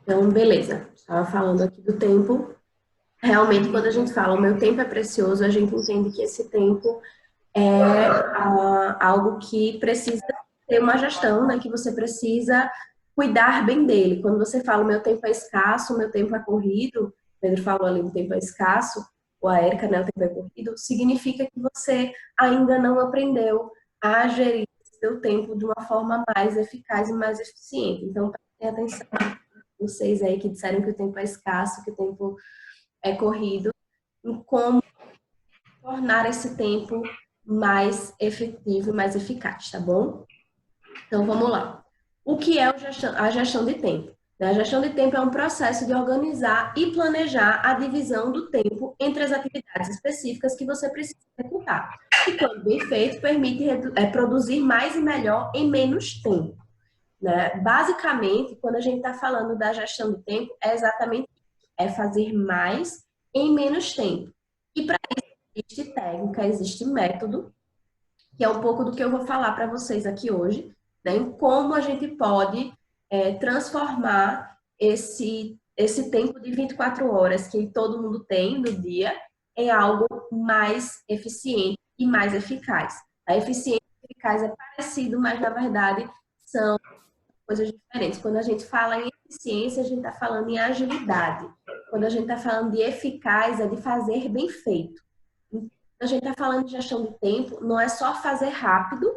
Então, beleza. Estava falando aqui do tempo. Realmente, quando a gente fala o meu tempo é precioso, a gente entende que esse tempo é algo que precisa ter uma gestão, né? Que você precisa cuidar bem dele. Quando você fala o meu tempo é escasso, o meu tempo é corrido, Pedro falou ali o tempo é escasso, ou a Érica, né? O tempo é corrido, significa que você ainda não aprendeu a gerir seu tempo de uma forma mais eficaz e mais eficiente. Então, prestem atenção, vocês aí que disseram que o tempo é escasso, que o tempo é corrido, em como tornar esse tempo mais efetivo e mais eficaz, tá bom? Então vamos lá. O que é a gestão de tempo? A gestão de tempo é um processo de organizar e planejar a divisão do tempo entre as atividades específicas que você precisa executar. E quando bem feito, permite produzir mais e melhor em menos tempo. Né? Basicamente, quando a gente está falando da gestão do tempo, é exatamente isso, é fazer mais em menos tempo. E para isso existe técnica, existe método, que é um pouco do que eu vou falar para vocês aqui hoje, né? Em como a gente pode transformar esse tempo de 24 horas que todo mundo tem no dia em algo mais eficiente e mais eficaz. A eficiência e eficaz é parecido, mas na verdade são coisas diferentes. Quando a gente fala em eficiência, a gente está falando em agilidade. Quando a gente está falando de eficaz, é de fazer bem feito. Quando a gente está falando de gestão de tempo, não é só fazer rápido,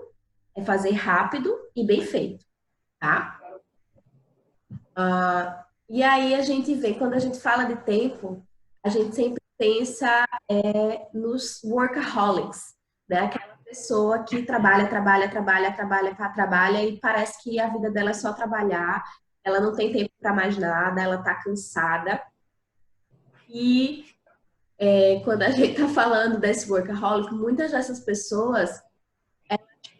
é fazer rápido e bem feito, tá? E aí a gente vê, quando a gente fala de tempo, a gente sempre pensa nos workaholics, né? Aquela pessoa que trabalha e parece que a vida dela é só trabalhar, ela não tem tempo para mais nada, ela está cansada. E quando a gente está falando desse workaholic, muitas dessas pessoas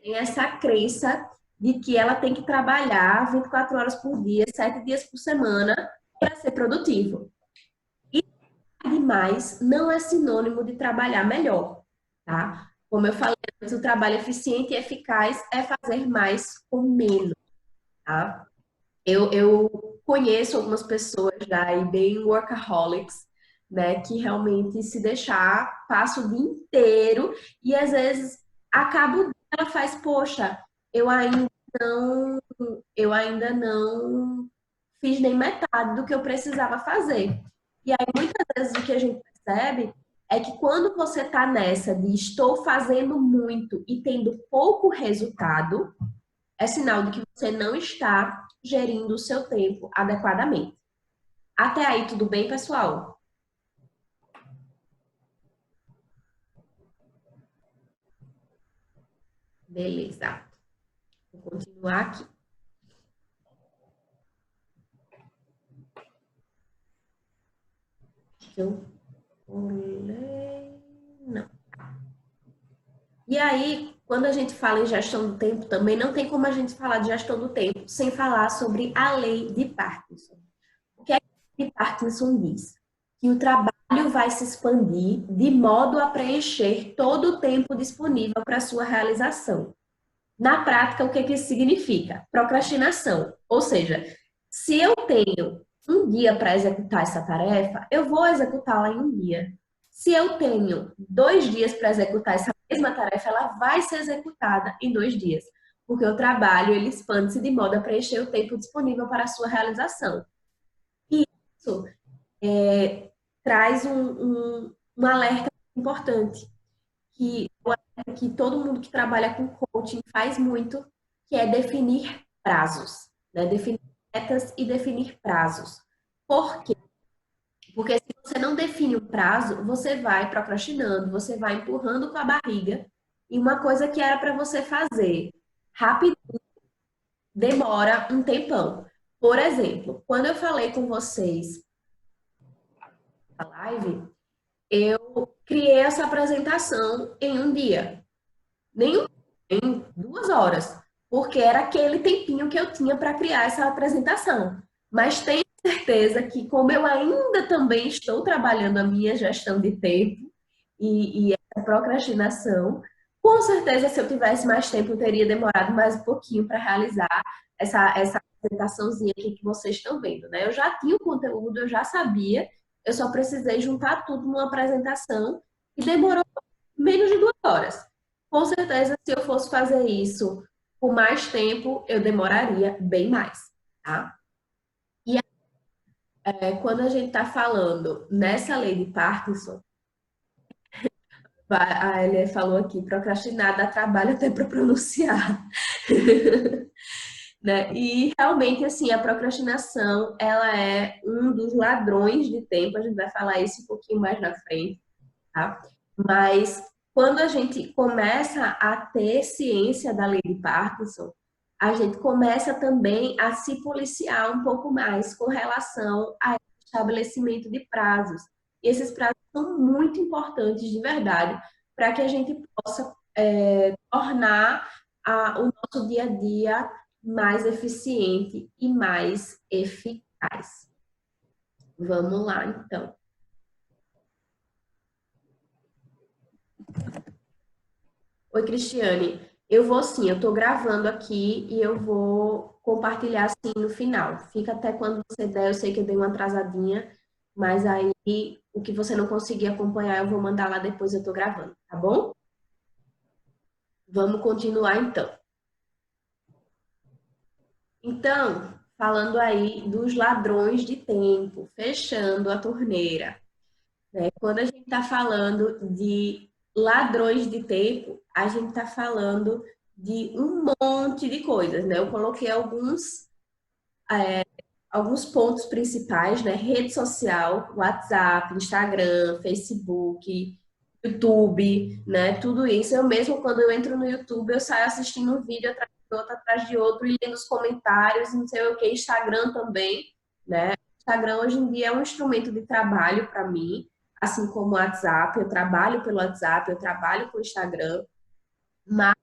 têm essa crença de que ela tem que trabalhar 24 horas por dia, 7 dias por semana, para ser produtivo. Demais não é sinônimo de trabalhar melhor, tá? Como eu falei antes, o trabalho eficiente e eficaz é fazer mais com menos, tá? Eu conheço algumas pessoas já aí bem workaholics, né, que realmente se deixar passa o dia inteiro e às vezes acaba o dia, ela faz, poxa, eu ainda não, eu ainda não fiz nem metade do que eu precisava fazer. E aí muitas vezes o que a gente percebe é que quando você está nessa de estou fazendo muito e tendo pouco resultado, é sinal de que você não está gerindo o seu tempo adequadamente. Até aí, tudo bem, pessoal? Beleza. Vou continuar aqui. Eu pulei. Não. E aí, quando a gente fala em gestão do tempo, também não tem como a gente falar de gestão do tempo sem falar sobre a lei de Parkinson. O que é que a lei de Parkinson diz? Que o trabalho vai se expandir de modo a preencher todo o tempo disponível para sua realização. Na prática, o que que isso significa? Procrastinação. Ou seja, se eu tenho um dia para executar essa tarefa, eu vou executá-la em um dia. Se eu tenho 2 dias para executar essa mesma tarefa, ela vai ser executada em 2 dias. Porque o trabalho, ele expande-se de modo a preencher o tempo disponível para a sua realização. E isso traz um alerta importante que todo mundo que trabalha com coaching faz muito, que é definir prazos, né? Definir metas e definir prazos. Por quê? Porque se você não define um prazo, você vai procrastinando, você vai empurrando com a barriga, e uma coisa que era para você fazer rápido demora um tempão. Por exemplo, quando eu falei com vocês na live, eu criei essa apresentação em um dia. Nem em 2 horas, porque era aquele tempinho que eu tinha para criar essa apresentação. Mas tenho certeza que, como eu ainda também estou trabalhando a minha gestão de tempo e essa procrastinação, Com certeza, se eu tivesse mais tempo, eu teria demorado mais um pouquinho para realizar essa apresentaçãozinha aqui que vocês estão vendo, né? Eu já tinha o conteúdo, eu já sabia, eu só precisei juntar tudo numa apresentação e demorou menos de 2 horas. Com certeza, se eu fosse fazer isso por mais tempo, eu demoraria bem mais, tá? E quando a gente está falando nessa lei de Parkinson, a Elia falou aqui, procrastinar dá trabalho até para pronunciar. Né? E realmente, assim, a procrastinação, ela é um dos ladrões de tempo, a gente vai falar isso um pouquinho mais na frente, tá? Mas quando a gente começa a ter ciência da lei de Parkinson, a gente começa também a se policiar um pouco mais com relação ao estabelecimento de prazos. E esses prazos são muito importantes de verdade para que a gente possa tornar o nosso dia a dia mais eficiente e mais eficaz. Vamos lá, então. Oi, Cristiane. Eu vou sim, eu estou gravando aqui e eu vou compartilhar assim no final. Fica até quando você der, eu sei que eu dei uma atrasadinha, mas aí o que você não conseguir acompanhar, eu vou mandar lá depois, eu estou gravando, tá bom? Vamos continuar então. Então, falando aí dos ladrões de tempo, fechando a torneira, né? Quando a gente está falando de ladrões de tempo, a gente está falando de um monte de coisas, né? Eu coloquei alguns pontos principais, né? Rede social, WhatsApp, Instagram, Facebook, YouTube, né? Tudo isso. Eu mesmo, quando eu entro no YouTube, eu saio assistindo um vídeo atrás de outro, lendo os comentários, não sei o que, Instagram também, né? Instagram hoje em dia é um instrumento de trabalho para mim, assim como o WhatsApp. Eu trabalho pelo WhatsApp, eu trabalho com o Instagram, mas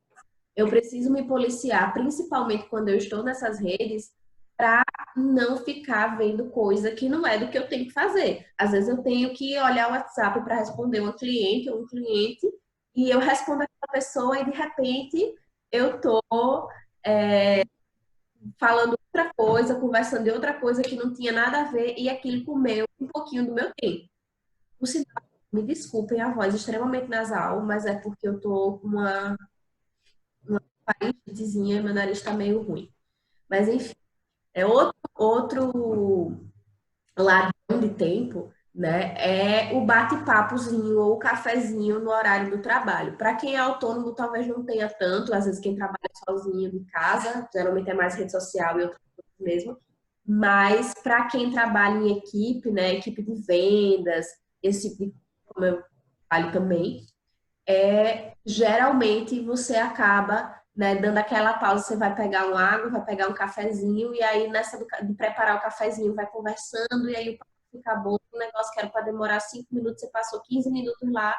eu preciso me policiar, principalmente quando eu estou nessas redes, para não ficar vendo coisa que não é do que eu tenho que fazer. Às vezes eu tenho que olhar o WhatsApp para responder uma cliente ou um cliente e eu respondo aquela pessoa e de repente eu tô falando outra coisa, conversando de outra coisa que não tinha nada a ver e aquilo comeu um pouquinho do meu tempo. Por sinal, me desculpem a voz extremamente nasal, mas é porque eu tô com uma faringetezinha e meu nariz está meio ruim. Mas enfim, é outro ladrão de tempo, né? É o bate-papozinho ou o cafezinho no horário do trabalho. Para quem é autônomo, talvez não tenha tanto, às vezes quem trabalha sozinho de casa, geralmente é mais rede social e outras coisas mesmo. Mas para quem trabalha em equipe, né, equipe de vendas, esse tipo de como eu trabalho também, geralmente você acaba, né, dando aquela pausa, você vai pegar uma água, vai pegar um cafezinho, e aí nessa de preparar o cafezinho, vai conversando, e aí o papo fica bom, o negócio que era para demorar 5 minutos, você passou 15 minutos lá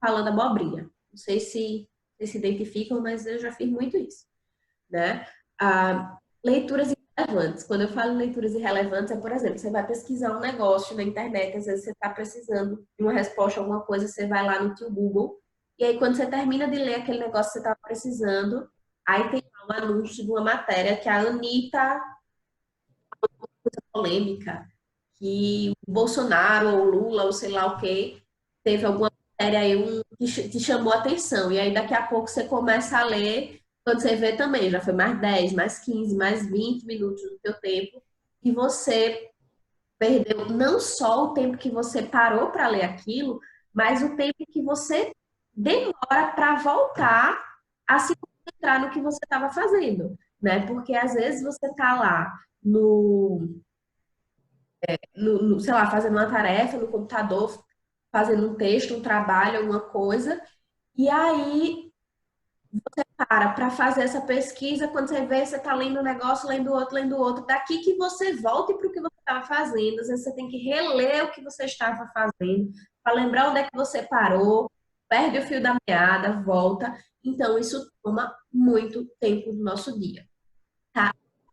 falando abobrinha. Não sei se vocês se identificam, mas eu já fiz muito isso, né? Leituras irrelevantes. Quando eu falo em leituras irrelevantes, é, por exemplo, você vai pesquisar um negócio na internet, às vezes você está precisando de uma resposta a alguma coisa, você vai lá no teu Google, e aí quando você termina de ler aquele negócio que você estava precisando, aí tem lá um anúncio de uma matéria que a Anitta, polêmica, que o Bolsonaro ou Lula ou sei lá o que, teve alguma matéria aí que te chamou a atenção. E aí daqui a pouco você começa a ler, quando você vê também, já foi mais 10 mais 15 mais 20 minutos do teu tempo, e você perdeu não só o tempo que você parou para ler aquilo, mas o tempo que você demora para voltar a se concentrar no que você estava fazendo, né? Porque às vezes você está lá sei lá, fazendo uma tarefa no computador, fazendo um texto, um trabalho, alguma coisa, e aí para fazer essa pesquisa, quando você vê, você está lendo um negócio, lendo outro, daqui que você volte para o que você estava fazendo, às vezes você tem que reler o que você estava fazendo, para lembrar onde é que você parou, perde o fio da meada, volta, então isso toma muito tempo do nosso dia.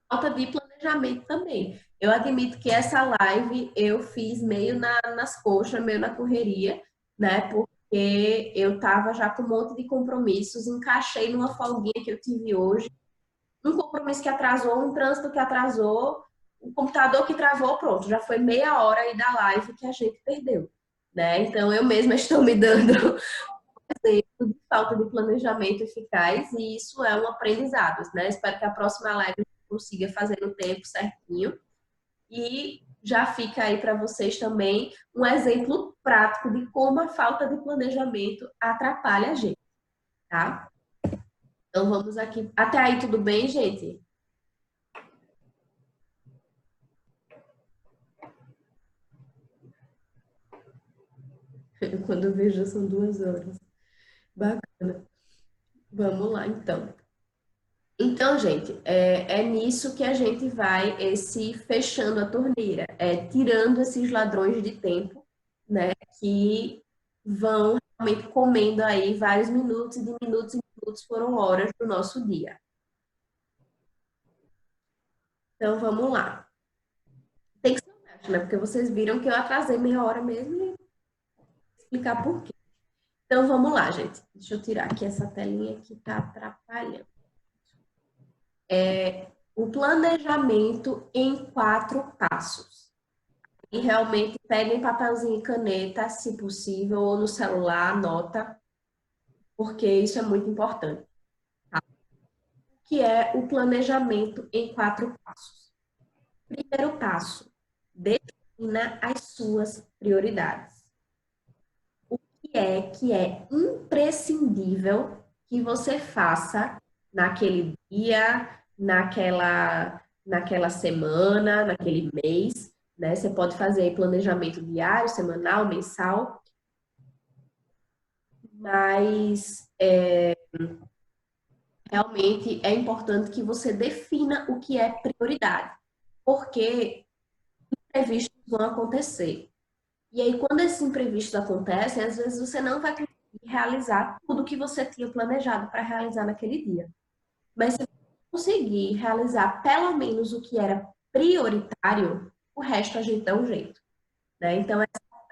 Falta de planejamento também. Eu admito que essa live eu fiz meio nas coxas, meio na correria, né? porque eu estava já com um monte de compromissos, encaixei numa folguinha que eu tive hoje, um compromisso que atrasou, um trânsito que atrasou, um computador que travou, pronto, já foi meia hora aí da live que a gente perdeu, né? Então eu mesma estou me dando exemplo de falta de planejamento eficaz e isso é um aprendizado, né? Espero que a próxima live eu consiga fazer no tempo certinho e já fica aí para vocês também um exemplo prático de como a falta de planejamento atrapalha a gente, tá? Então vamos aqui. Até aí tudo bem, gente? Quando eu vejo são 2 horas. Bacana. Vamos lá, então. Então, gente, é nisso que a gente vai esse fechando a torneira, tirando esses ladrões de tempo, né, que vão realmente comendo aí vários minutos e de minutos em minutos foram horas do nosso dia. Então, vamos lá. Tem que ser honesto, né? Porque vocês viram que eu atrasei meia hora mesmo e explicar por quê. Então, vamos lá, gente. Deixa eu tirar aqui essa telinha que tá atrapalhando. O planejamento em 4 passos. E realmente peguem papelzinho e caneta, se possível, ou no celular, anota, porque isso é muito importante. Que é o planejamento em 4 passos. Primeiro passo, defina as suas prioridades. O que é imprescindível que você faça naquele dia, naquela semana, naquele mês, né? Você pode fazer aí planejamento diário, semanal, mensal, mas realmente é importante que você defina o que é prioridade, porque imprevistos vão acontecer. E aí, quando esses imprevistos acontecem, às vezes você não vai conseguir realizar tudo que você tinha planejado para realizar naquele dia. Mas se você conseguir realizar pelo menos o que era prioritário, o resto a gente dá um jeito, né? Então,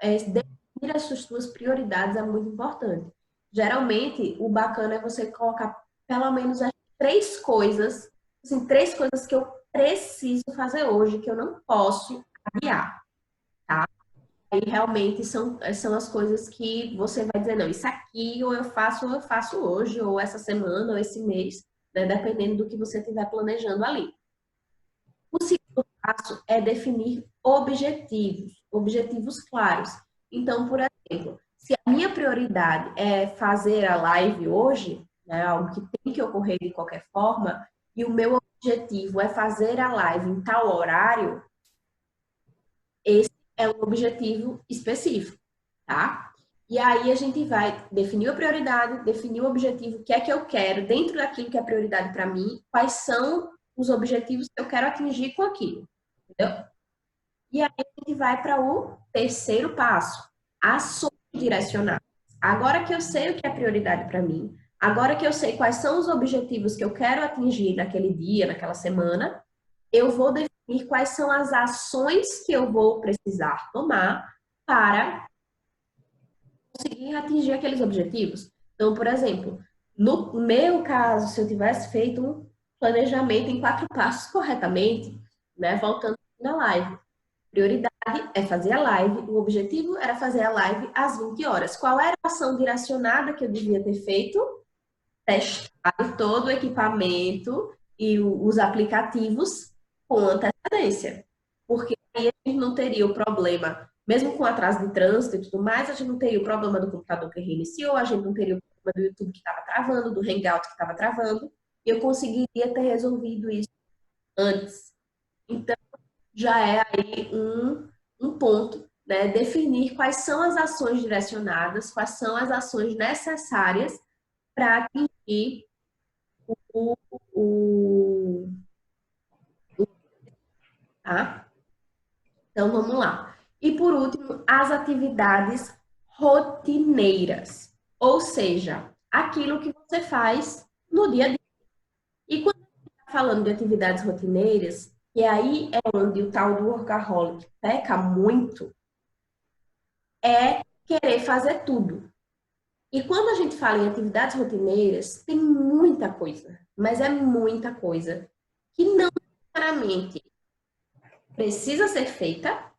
definir as suas prioridades é muito importante. Geralmente, o bacana é você colocar pelo menos as 3 coisas, assim, 3 coisas que eu preciso fazer hoje, que eu não posso adiar, tá? Aí realmente são as coisas que você vai dizer, não, isso aqui ou eu faço hoje, ou essa semana, ou esse mês, né? Dependendo do que você estiver planejando ali. O segundo passo é definir objetivos, objetivos claros. Então, por exemplo, se a minha prioridade é fazer a live hoje, né, algo que tem que ocorrer de qualquer forma, e o meu objetivo é fazer a live em tal horário, esse é um objetivo específico, tá? E aí a gente vai definir a prioridade, definir o objetivo, o que é que eu quero dentro daquilo que é prioridade para mim, quais são os objetivos que eu quero atingir com aquilo, entendeu? E aí a gente vai para o terceiro passo, ações direcionadas. Agora que eu sei o que é prioridade para mim, agora que eu sei quais são os objetivos que eu quero atingir naquele dia, naquela semana, eu vou definir quais são as ações que eu vou precisar tomar para conseguir atingir aqueles objetivos. Então, por exemplo, no meu caso, se eu tivesse feito um planejamento em 4 passos corretamente, né, voltando na live, prioridade é fazer a live, o objetivo era fazer a live às 20 horas. Qual era a ação direcionada que eu devia ter feito? Testar todo o equipamento e os aplicativos com antecedência. Porque aí a gente não teria o problema, mesmo com atraso de trânsito e tudo mais, a gente não teria o problema do computador que reiniciou, a gente não teria o problema do YouTube que estava travando, do Hangout que estava travando, e eu conseguiria ter resolvido isso antes. Então, já é aí um ponto, né? Definir quais são as ações direcionadas, quais são as ações necessárias para atingir o, o, tá? Então vamos lá. E por último, as atividades rotineiras, ou seja, aquilo que você faz no dia a dia. E quando a gente está falando de atividades rotineiras, e aí é onde o tal do workaholic peca muito, é querer fazer tudo. E quando a gente fala em atividades rotineiras, tem muita coisa, mas é muita coisa que não necessariamente precisa ser feita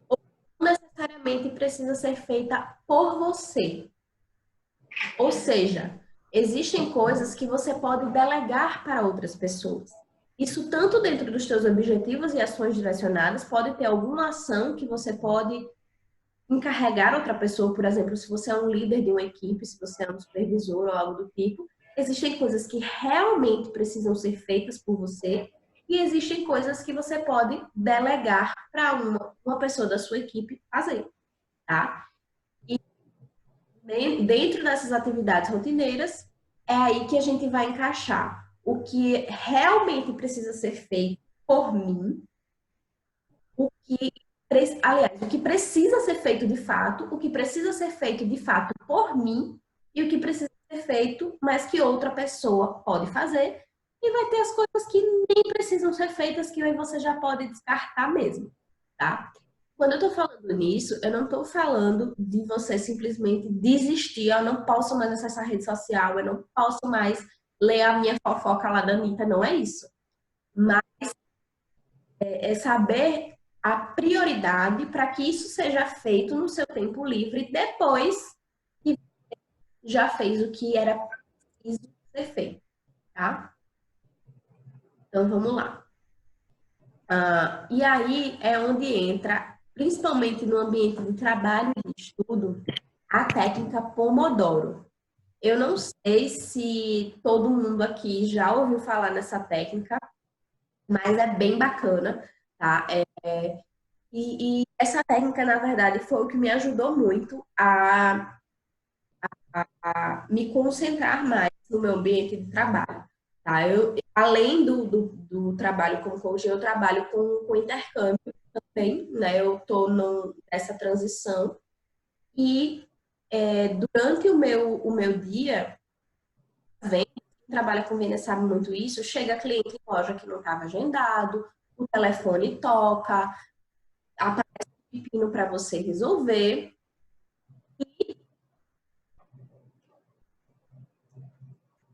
ou não necessariamente precisa ser feita por você. Ou seja, existem coisas que você pode delegar para outras pessoas. Isso tanto dentro dos seus objetivos e ações direcionadas, pode ter alguma ação que você pode encarregar outra pessoa, por exemplo, se você é um líder de uma equipe, se você é um supervisor ou algo do tipo, existem coisas que realmente precisam ser feitas por você e existem coisas que você pode delegar para uma pessoa da sua equipe fazer, tá? E dentro dessas atividades rotineiras, é aí que a gente vai encaixar o que realmente precisa ser feito por mim, o que, aliás, o que precisa ser feito de fato, o que precisa ser feito de fato por mim e o que precisa ser feito, mas que outra pessoa pode fazer. E vai ter as coisas que nem precisam ser feitas, que aí você já pode descartar mesmo, tá? Quando eu tô falando nisso, eu não tô falando de você simplesmente desistir, eu não posso mais acessar a rede social, eu não posso mais ler a minha fofoca lá da Anitta, não é isso. Mas é saber a prioridade para que isso seja feito no seu tempo livre depois que já fez o que era preciso ser feito, tá? Então vamos lá. E aí é onde entra, principalmente no ambiente de trabalho e de estudo, a técnica Pomodoro. Eu não sei se todo mundo aqui já ouviu falar nessa técnica, mas é bem bacana, tá? E essa técnica, na verdade, foi o que me ajudou muito a me concentrar mais no meu ambiente de trabalho. Tá? Além do trabalho como coach, eu trabalho com intercâmbio também, né? Eu estou nessa transição e durante o meu dia, vem, quem trabalha com venda sabe muito isso, chega cliente em loja que não estava agendado, o telefone toca, aparece um pepino para você resolver.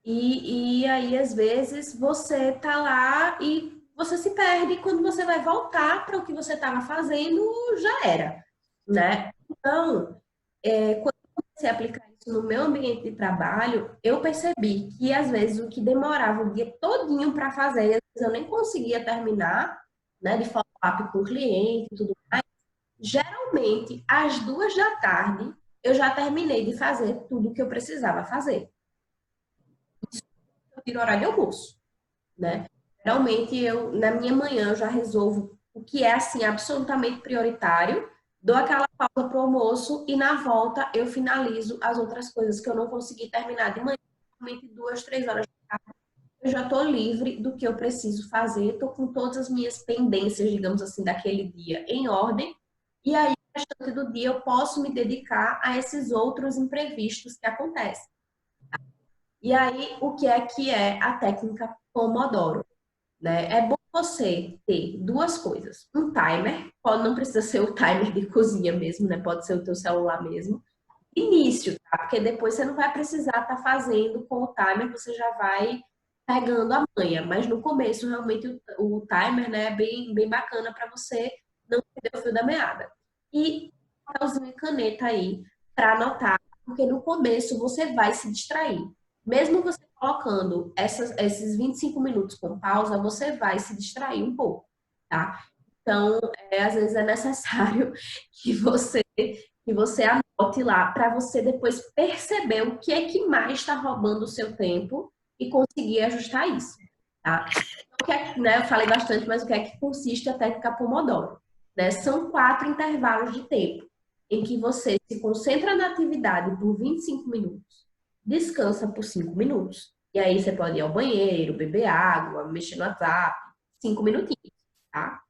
E aí, às vezes, você tá lá e você se perde. Quando você vai voltar para o que você estava fazendo, já era, né? Então, quando eu comecei a aplicar isso no meu ambiente de trabalho, eu percebi que, às vezes, o que demorava o dia todinho para fazer, às vezes eu nem conseguia terminar, né, de follow-up com o cliente e tudo mais. Geralmente, às 2 da tarde, eu já terminei de fazer tudo o que eu precisava fazer. Eu tiro horário de almoço, né? Geralmente eu, na minha manhã, eu já resolvo o que é assim absolutamente prioritário, dou aquela pausa para o almoço e na volta eu finalizo as outras coisas que eu não consegui terminar de manhã, normalmente 2, 3 horas eu já estou livre do que eu preciso fazer, estou com todas as minhas pendências, digamos assim, daquele dia em ordem, e aí, o restante do dia, eu posso me dedicar a esses outros imprevistos que acontecem. E aí, o que é a técnica Pomodoro? Né? É bom você ter duas coisas. Um timer, pode, não precisa ser o timer de cozinha mesmo, né? Pode ser o teu celular mesmo. Início, tá? Porque depois você não vai precisar estar fazendo com o timer, você já vai pegando a manha. Mas no começo, realmente, o timer, né, é bem bacana para você não perder o fio da meada. E papelzinho e caneta aí para anotar, porque no começo você vai se distrair. Mesmo você colocando esses 25 minutos com pausa, você vai se distrair um pouco, tá? Então, às vezes é necessário que você anote lá para você depois perceber o que é que mais está roubando o seu tempo e conseguir ajustar isso, tá? Então, né, eu falei bastante, mas o que é que consiste a técnica Pomodoro? Né? São 4 intervalos de tempo em que você se concentra na atividade por 25 minutos, descansa por 5 minutos, e aí você pode ir ao banheiro, beber água, mexer no WhatsApp, 5 minutinhos, tá?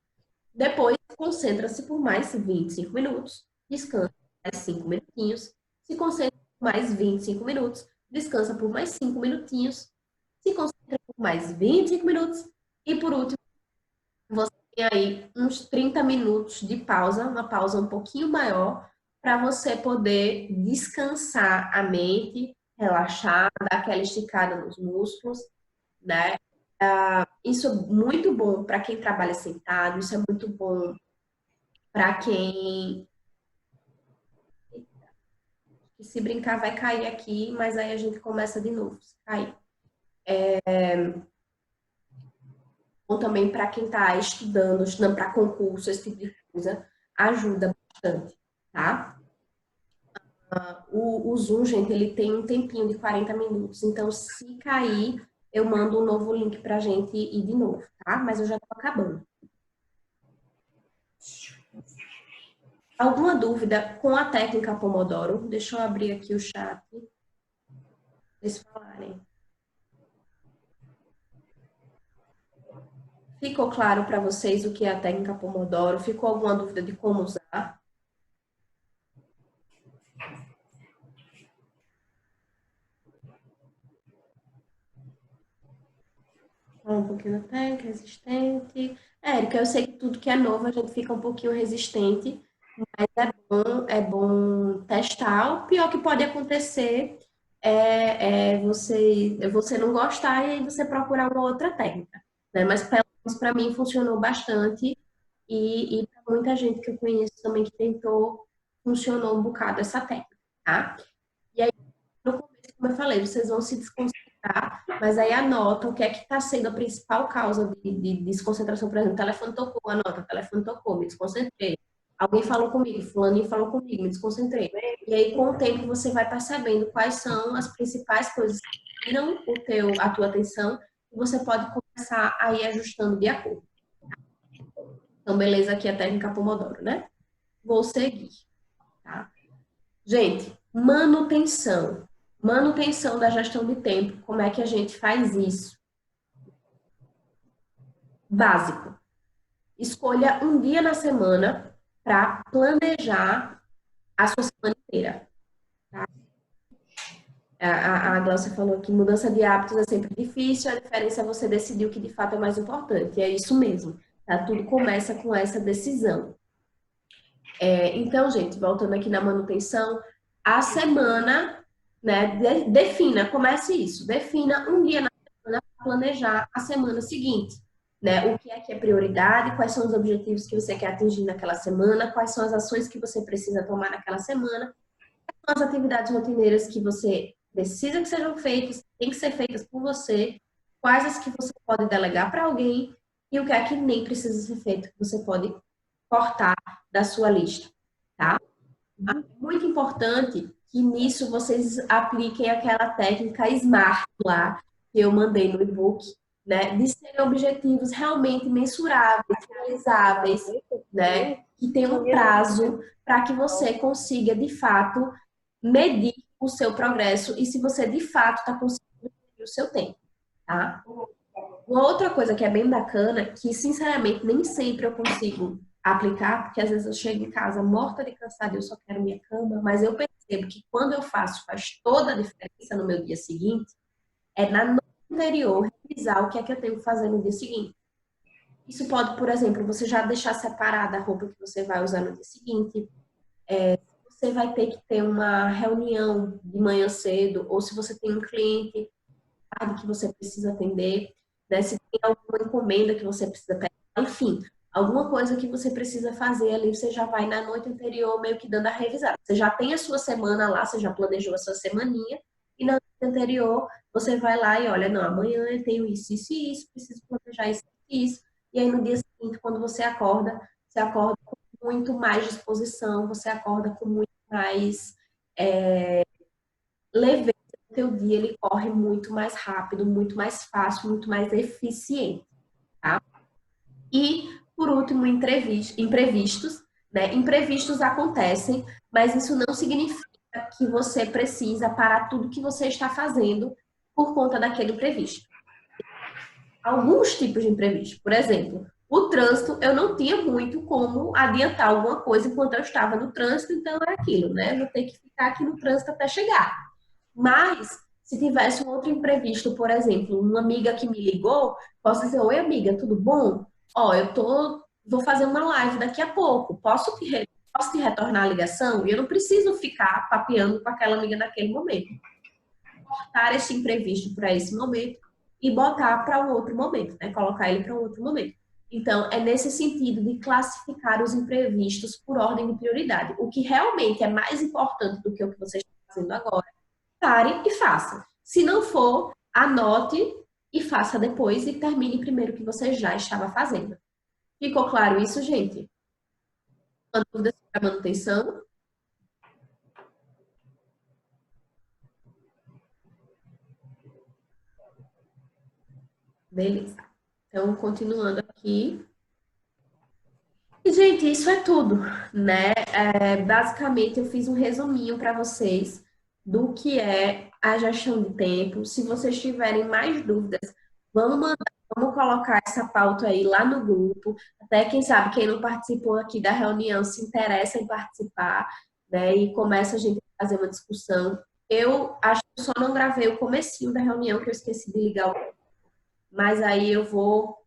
Depois, concentra-se por mais 25 minutos, descansa por mais 5 minutinhos, se concentra por mais 25 minutos, descansa por mais 5 minutinhos, se concentra por mais 25 minutos e, por último, você tem aí uns 30 minutos de pausa, uma pausa um pouquinho maior, para você poder descansar a mente, relaxar, dar aquela esticada nos músculos, né? Isso é muito bom para quem trabalha sentado, isso é muito bom para quem, se brincar, vai cair aqui, mas aí a gente começa de novo, se cair. Bom também para quem está estudando para concurso, esse tipo de coisa, ajuda bastante, tá? O Zoom, gente, ele tem um tempinho de 40 minutos, então se cair, eu mando um novo link pra gente ir de novo, tá? Mas eu já tô acabando. Alguma dúvida com a técnica Pomodoro? Deixa eu abrir aqui o chat. Eles falarem. Ficou claro para vocês o que é a técnica Pomodoro? Ficou alguma dúvida de como usar? Um pouquinho da técnica, resistente. Érica, eu sei que tudo que é novo a gente fica um pouquinho resistente, mas é bom testar. O pior que pode acontecer é você não gostar e aí você procurar uma outra técnica, né? Mas pelo menos para mim funcionou bastante e para muita gente que eu conheço também que tentou, funcionou um bocado essa técnica, tá? E aí, no começo, como eu falei, vocês vão se desconcentrar, mas aí anota o que é que está sendo a principal causa de desconcentração. Por exemplo, o telefone tocou, anota, o telefone tocou, me desconcentrei. Alguém falou comigo, fulaninho falou comigo, me desconcentrei. E aí, com o tempo, você vai percebendo quais são as principais coisas que tiram a tua atenção e você pode começar a ir ajustando de acordo. Então, beleza, aqui é a técnica Pomodoro, né? Vou seguir, tá? Gente, manutenção. Manutenção da gestão de tempo. Como é que a gente faz isso? Básico. Escolha um dia na semana para planejar a sua semana inteira. Tá? A Glaucia falou que mudança de hábitos é sempre difícil, a diferença é você decidir o que de fato é mais importante. E é isso mesmo. Tá? Tudo começa com essa decisão. Então, gente, voltando aqui na manutenção, a semana, né, comece isso, defina um dia na semana para planejar a semana seguinte, né, o que é prioridade, quais são os objetivos que você quer atingir naquela semana, quais são as ações que você precisa tomar naquela semana, quais são as atividades rotineiras que você precisa que sejam feitas, tem que ser feitas por você, quais as que você pode delegar para alguém e o que é que nem precisa ser feito, que você pode cortar da sua lista, tá? Muito importante que nisso vocês apliquem aquela técnica SMART lá, que eu mandei no e-book, né? De serem objetivos realmente mensuráveis, realizáveis, né? Que tenham um prazo para que você consiga, de fato, medir o seu progresso e se você, de fato, está conseguindo medir o seu tempo, tá? Uma outra coisa que é bem bacana, que sinceramente nem sempre eu consigo aplicar, porque às vezes eu chego em casa morta de cansada e eu só quero minha cama, mas eu percebo que quando eu faço faz toda a diferença no meu dia seguinte, é na noite anterior revisar o que é que eu tenho que fazer no dia seguinte. Isso pode, por exemplo, você já deixar separada a roupa que você vai usar no dia seguinte, você vai ter que ter uma reunião de manhã cedo, ou se você tem um cliente que você precisa atender, né? Se tem alguma encomenda que você precisa pegar, enfim, alguma coisa que você precisa fazer ali, você já vai na noite anterior meio que dando a revisar. Você já tem a sua semana lá, você já planejou a sua semaninha, e na noite anterior você vai lá e olha, não, amanhã eu tenho isso e isso, preciso planejar isso e isso. E aí no dia seguinte, quando você acorda com muito mais disposição, você acorda com muito mais leveza. O teu dia ele corre muito mais rápido, muito mais fácil, muito mais eficiente, tá? E, por último, imprevistos, né? Imprevistos acontecem, mas isso não significa que você precisa parar tudo que você está fazendo por conta daquele imprevisto. Alguns tipos de imprevisto, por exemplo, o trânsito, eu não tinha muito como adiantar alguma coisa enquanto eu estava no trânsito, então é aquilo, né? Eu vou ter que ficar aqui no trânsito até chegar. Mas, se tivesse um outro imprevisto, por exemplo, uma amiga que me ligou, posso dizer, oi amiga, tudo bom? Ó, vou fazer uma live daqui a pouco, posso te posso te retornar a ligação e eu não preciso ficar papeando com aquela amiga naquele momento. Cortar esse imprevisto para esse momento e botar para um outro momento, né? Colocar ele para um outro momento. Então, é nesse sentido de classificar os imprevistos por ordem de prioridade. O que realmente é mais importante do que o que você está fazendo agora, pare e faça. Se não for, anote e faça depois e termine primeiro o que você já estava fazendo. Ficou claro isso, gente? Uma dúvida sobre a manutenção? Beleza. Então, continuando aqui. E, gente, isso é tudo, né? Basicamente, eu fiz um resuminho para vocês do que é a gestão de tempo. Se vocês tiverem mais dúvidas, vamos mandar, vamos colocar essa pauta aí lá no grupo. Até quem sabe, quem não participou aqui da reunião se interessa em participar, né? E começa a gente a fazer uma discussão. Eu acho que eu só não gravei o comecinho da reunião, que eu esqueci de ligar, mas aí eu vou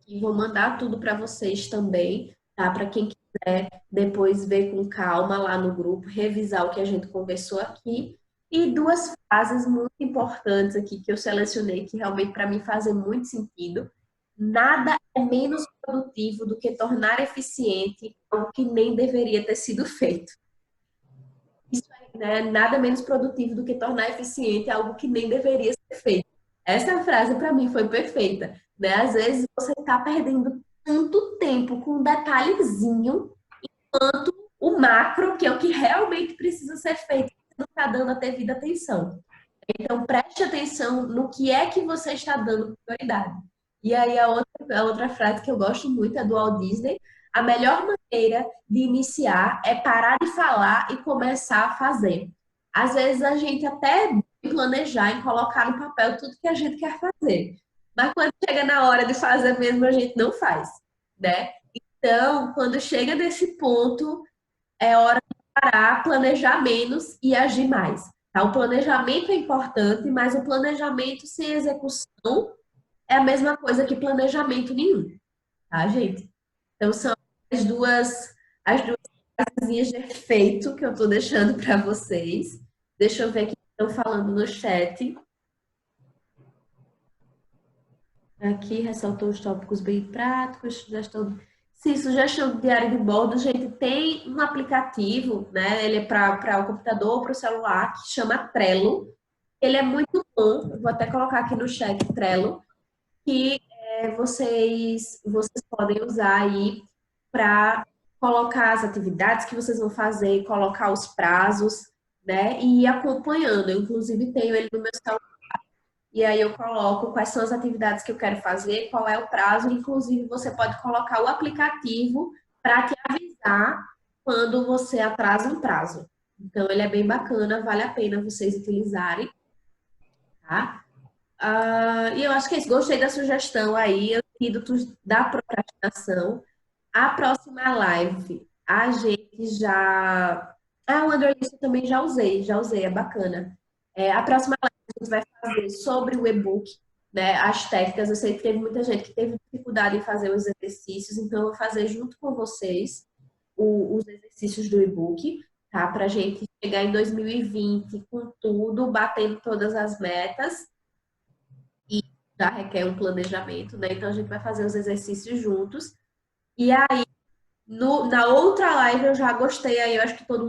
e vou mandar tudo para vocês também, tá? Para quem quiser depois ver com calma lá no grupo, revisar o que a gente conversou aqui. E duas frases muito importantes aqui que eu selecionei, que realmente para mim fazem muito sentido. Nada é menos produtivo do que tornar eficiente algo que nem deveria ter sido feito. Isso aí, né? Nada menos produtivo do que tornar eficiente algo que nem deveria ser feito. Essa frase para mim foi perfeita, né? Às vezes você está perdendo tanto tempo com um detalhezinho, o macro, que é o que realmente precisa ser feito, você não está dando a devida atenção. Então preste atenção no que é que você está dando prioridade. E aí a outra frase que eu gosto muito é do Walt Disney. A melhor maneira de iniciar é parar de falar e começar a fazer. Às vezes a gente até planejar e colocar no papel tudo que a gente quer fazer. Mas quando chega na hora de fazer mesmo, a gente não faz, né? Então, quando chega nesse ponto, é hora de parar, planejar menos e agir mais. Tá? O planejamento é importante, mas o planejamento sem execução é a mesma coisa que planejamento nenhum, tá, gente? Então, são as duas frasezinhas de efeito que eu tô deixando para vocês. Deixa eu ver o que estão falando no chat. Aqui ressaltou os tópicos bem práticos, sugestão. Sim, sugestão do diário de bordo, gente, tem um aplicativo, né? Ele é para o computador ou para o celular, que chama Trello. Ele é muito bom, eu vou até colocar aqui no chat Trello, que vocês podem usar aí para colocar as atividades que vocês vão fazer, colocar os prazos, né? E ir acompanhando. Eu, inclusive, tenho ele no meu celular. E aí eu coloco quais são as atividades que eu quero fazer, qual é o prazo. Inclusive, você pode colocar o aplicativo para te avisar quando você atrasa um prazo. Então, ele é bem bacana, vale a pena vocês utilizarem, tá? E eu acho que é isso. Gostei da sugestão aí, antídotos da procrastinação. A próxima live, a gente já. O Underlist eu também já usei, é bacana. A próxima live a gente vai fazer sobre o e-book, né? As técnicas. Eu sei que teve muita gente que teve dificuldade em fazer os exercícios, então eu vou fazer junto com vocês os exercícios do e-book, tá? Para a gente chegar em 2020 com tudo, batendo todas as metas já requer um planejamento, né? Então a gente vai fazer os exercícios juntos. E aí, na outra live eu já gostei, aí eu acho que todo